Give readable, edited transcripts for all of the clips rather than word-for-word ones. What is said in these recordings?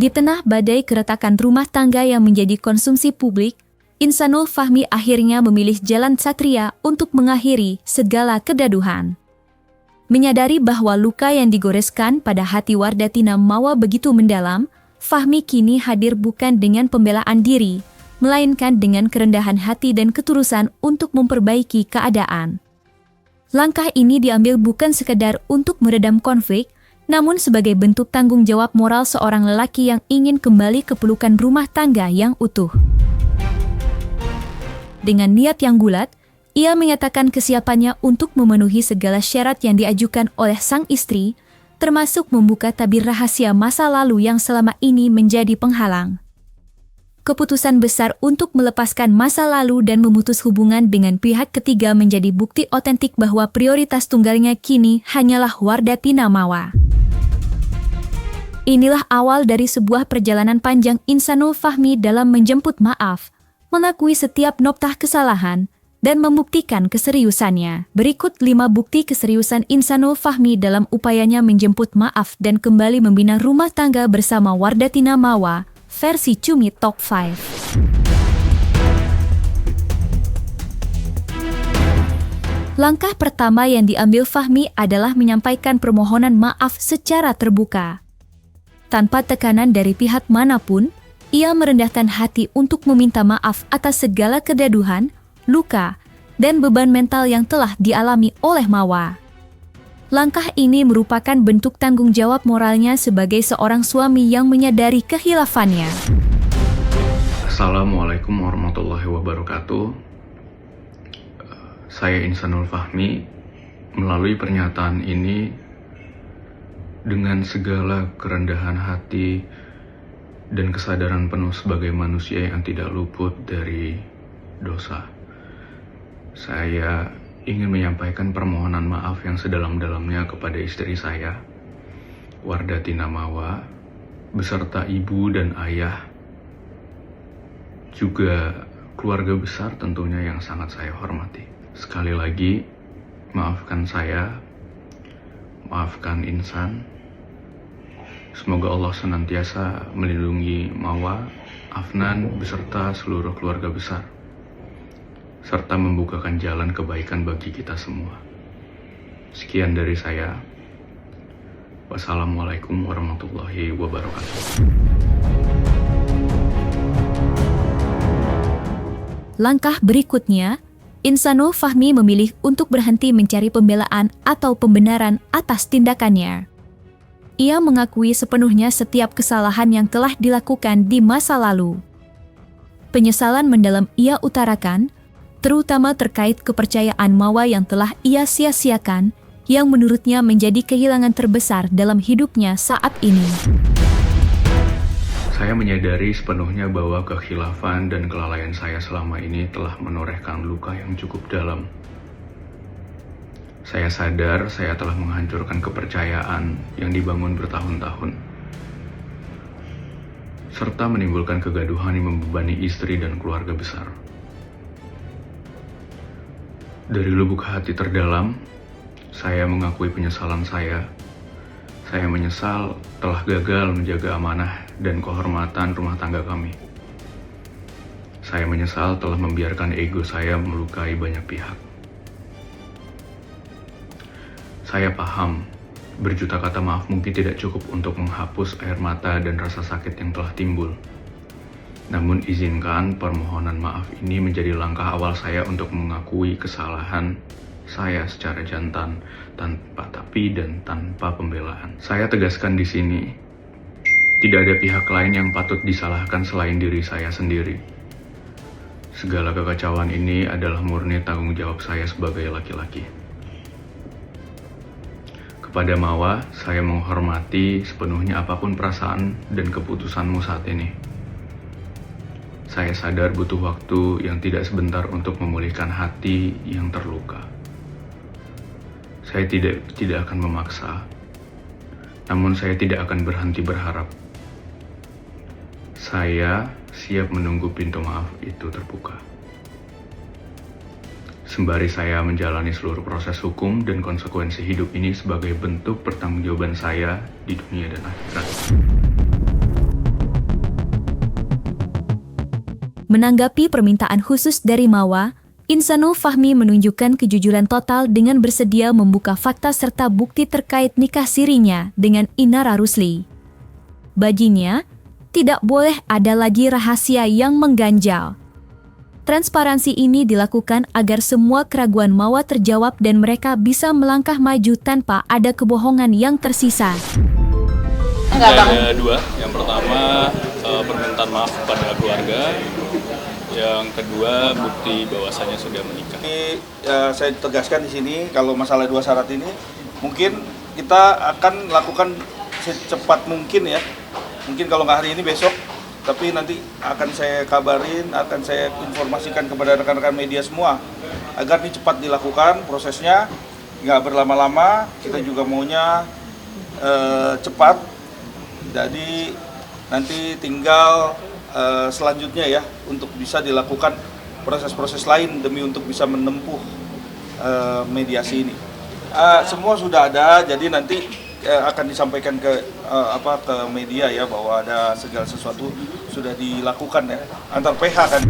Di tengah badai keretakan rumah tangga yang menjadi konsumsi publik, Insanul Fahmi akhirnya memilih jalan satria untuk mengakhiri segala kegaduhan. Menyadari bahwa luka yang digoreskan pada hati Wardatina Mawa begitu mendalam, Fahmi kini hadir bukan dengan pembelaan diri, melainkan dengan kerendahan hati dan ketulusan untuk memperbaiki keadaan. Langkah ini diambil bukan sekedar untuk meredam konflik, namun sebagai bentuk tanggung jawab moral seorang lelaki yang ingin kembali ke pelukan rumah tangga yang utuh. Dengan niat yang bulat, ia menyatakan kesiapannya untuk memenuhi segala syarat yang diajukan oleh sang istri, termasuk membuka tabir rahasia masa lalu yang selama ini menjadi penghalang. Keputusan besar untuk melepaskan masa lalu dan memutus hubungan dengan pihak ketiga menjadi bukti otentik bahwa prioritas tunggalnya kini hanyalah Wardatina Mawa. Inilah awal dari sebuah perjalanan panjang Insanul Fahmi dalam menjemput maaf, mengakui setiap noktah kesalahan, dan membuktikan keseriusannya. Berikut 5 bukti keseriusan Insanul Fahmi dalam upayanya menjemput maaf dan kembali membina rumah tangga bersama Wardatina Mawa, versi Cumi Top 5. Langkah pertama yang diambil Fahmi adalah menyampaikan permohonan maaf secara terbuka. Tanpa tekanan dari pihak manapun, ia merendahkan hati untuk meminta maaf atas segala kegaduhan, luka, dan beban mental yang telah dialami oleh Mawa. Langkah ini merupakan bentuk tanggung jawab moralnya sebagai seorang suami yang menyadari kehilafannya. Assalamualaikum warahmatullahi wabarakatuh. Saya Insanul Fahmi. Melalui pernyataan ini, dengan segala kerendahan hati dan kesadaran penuh sebagai manusia yang tidak luput dari dosa, saya ingin menyampaikan permohonan maaf yang sedalam-dalamnya kepada istri saya, Wardatina Mawa, beserta ibu dan ayah, juga keluarga besar tentunya yang sangat saya hormati. Sekali lagi, maafkan saya, maafkan Insan. Semoga Allah senantiasa melindungi Mawa, Afnan, beserta seluruh keluarga besar, serta membukakan jalan kebaikan bagi kita semua. Sekian dari saya. Wassalamualaikum warahmatullahi wabarakatuh. Langkah berikutnya, Insanul Fahmi memilih untuk berhenti mencari pembelaan atau pembenaran atas tindakannya. Ia mengakui sepenuhnya setiap kesalahan yang telah dilakukan di masa lalu. Penyesalan mendalam ia utarakan, terutama terkait kepercayaan Mawa yang telah ia sia-siakan, yang menurutnya menjadi kehilangan terbesar dalam hidupnya saat ini. Saya menyadari sepenuhnya bahwa kekhilafan dan kelalaian saya selama ini telah menorehkan luka yang cukup dalam. Saya sadar saya telah menghancurkan kepercayaan yang dibangun bertahun-tahun, serta menimbulkan kegaduhan yang membebani istri dan keluarga besar. Dari lubuk hati terdalam, saya mengakui penyesalan saya. Saya menyesal telah gagal menjaga amanah dan kehormatan rumah tangga kami. Saya menyesal telah membiarkan ego saya melukai banyak pihak. Saya paham, berjuta kata maaf mungkin tidak cukup untuk menghapus air mata dan rasa sakit yang telah timbul. Namun izinkan permohonan maaf ini menjadi langkah awal saya untuk mengakui kesalahan saya secara jantan, tanpa tapi dan tanpa pembelaan. Saya tegaskan di sini, tidak ada pihak lain yang patut disalahkan selain diri saya sendiri. Segala kekacauan ini adalah murni tanggung jawab saya sebagai laki-laki. Kepada Mawa, saya menghormati sepenuhnya apapun perasaan dan keputusanmu saat ini. Saya sadar butuh waktu yang tidak sebentar untuk memulihkan hati yang terluka. Saya tidak akan memaksa, namun saya tidak akan berhenti berharap. Saya siap menunggu pintu maaf itu terbuka. Sembari saya menjalani seluruh proses hukum dan konsekuensi hidup ini sebagai bentuk pertanggungjawaban saya di dunia dan akhirat. Menanggapi permintaan khusus dari Mawa, Insanul Fahmi menunjukkan kejujuran total dengan bersedia membuka fakta serta bukti terkait nikah sirinya dengan Inara Rusli. Baginya, tidak boleh ada lagi rahasia yang mengganjal. Transparansi ini dilakukan agar semua keraguan Mawa terjawab dan mereka bisa melangkah maju tanpa ada kebohongan yang tersisa. Ada dua. Yang pertama, permintaan maaf kepada keluarga. Yang kedua, bukti bahwasannya sudah menikah. Saya tegaskan di sini, kalau masalah dua syarat ini, mungkin kita akan lakukan secepat mungkin ya. Mungkin kalau nggak hari ini, besok. Tapi nanti akan saya kabarin, akan saya informasikan kepada rekan-rekan media semua. Agar ini cepat dilakukan prosesnya, nggak berlama-lama. Kita juga maunya cepat. Jadi nanti tinggal selanjutnya ya untuk bisa dilakukan proses-proses lain demi untuk bisa menempuh mediasi ini. Semua sudah ada, jadi nanti akan disampaikan ke media ya bahwa ada segala sesuatu sudah dilakukan ya antar pihak kan.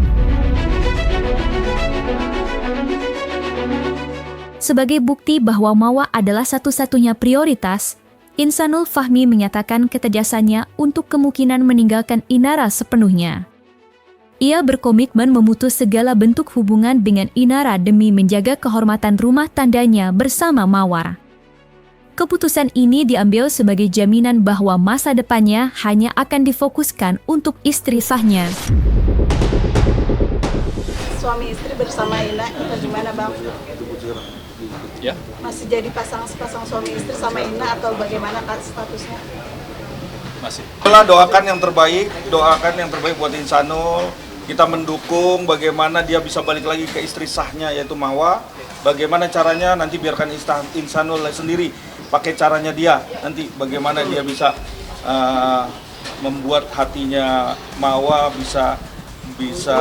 Sebagai bukti bahwa Mawa adalah satu-satunya prioritas, Insanul Fahmi menyatakan ketegasannya untuk kemungkinan meninggalkan Inara sepenuhnya. Ia berkomitmen memutus segala bentuk hubungan dengan Inara demi menjaga kehormatan rumah tangganya bersama Mawa. Keputusan ini diambil sebagai jaminan bahwa masa depannya hanya akan difokuskan untuk istri sahnya. Suami istri bersama Ina, itu gimana Bang? Ya, Masih jadi sepasang suami istri sama Ina atau bagaimana statusnya? masih. Doakan yang terbaik buat Insanul. Kita mendukung bagaimana dia bisa balik lagi ke istri sahnya yaitu Mawa. Bagaimana caranya nanti biarkan Insanul sendiri pakai caranya dia. Nanti bagaimana dia bisa membuat hatinya Mawa bisa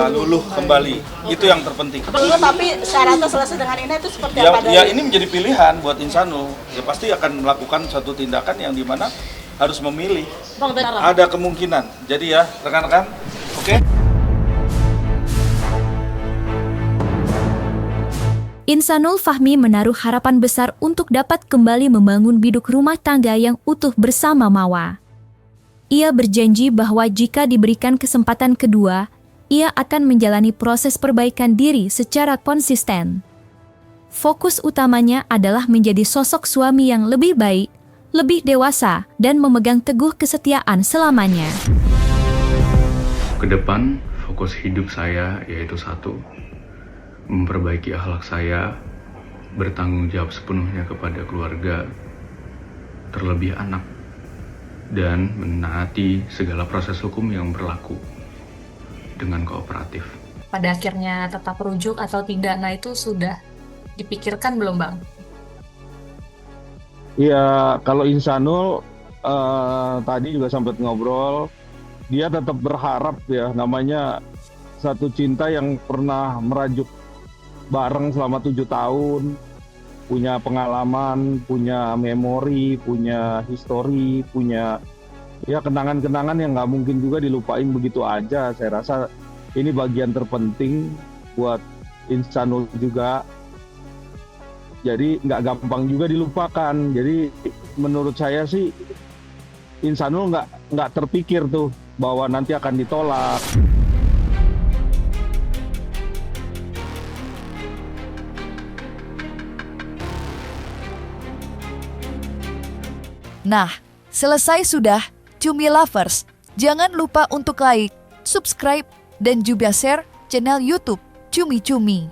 luluh kembali. Itu yang terpenting. Luluh tapi syaratnya selesai dengan Ina itu seperti Ya, apa? ya ini menjadi pilihan buat Insanul. Ya pasti akan melakukan suatu tindakan yang dimana harus memilih. Bang, Ada kemungkinan. Jadi ya rekan-rekan, oke? Insanul Fahmi menaruh harapan besar untuk dapat kembali membangun biduk rumah tangga yang utuh bersama Mawa. Ia berjanji bahwa jika diberikan kesempatan kedua, ia akan menjalani proses perbaikan diri secara konsisten. Fokus utamanya adalah menjadi sosok suami yang lebih baik, lebih dewasa, dan memegang teguh kesetiaan selamanya. Kedepan, fokus hidup saya yaitu satu, memperbaiki akhlak saya, bertanggung jawab sepenuhnya kepada keluarga, terlebih anak, dan menaati segala proses hukum yang berlaku dengan kooperatif. Pada akhirnya tetap rujuk atau tidak, nah itu sudah dipikirkan belum Bang? Ya, kalau Insanul tadi juga sempat ngobrol, dia tetap berharap ya, namanya satu cinta yang pernah merajuk bareng selama 7 tahun, punya pengalaman, punya memori, punya histori, punya ya kenangan-kenangan yang nggak mungkin juga dilupain begitu aja. Saya rasa ini bagian terpenting buat Insanul juga. Jadi nggak gampang juga dilupakan. Jadi menurut saya sih Insanul nggak terpikir tuh bahwa nanti akan ditolak. Nah, selesai sudah Cumi Lovers. Jangan lupa untuk like, subscribe, dan juga share channel YouTube Cumi Cumi.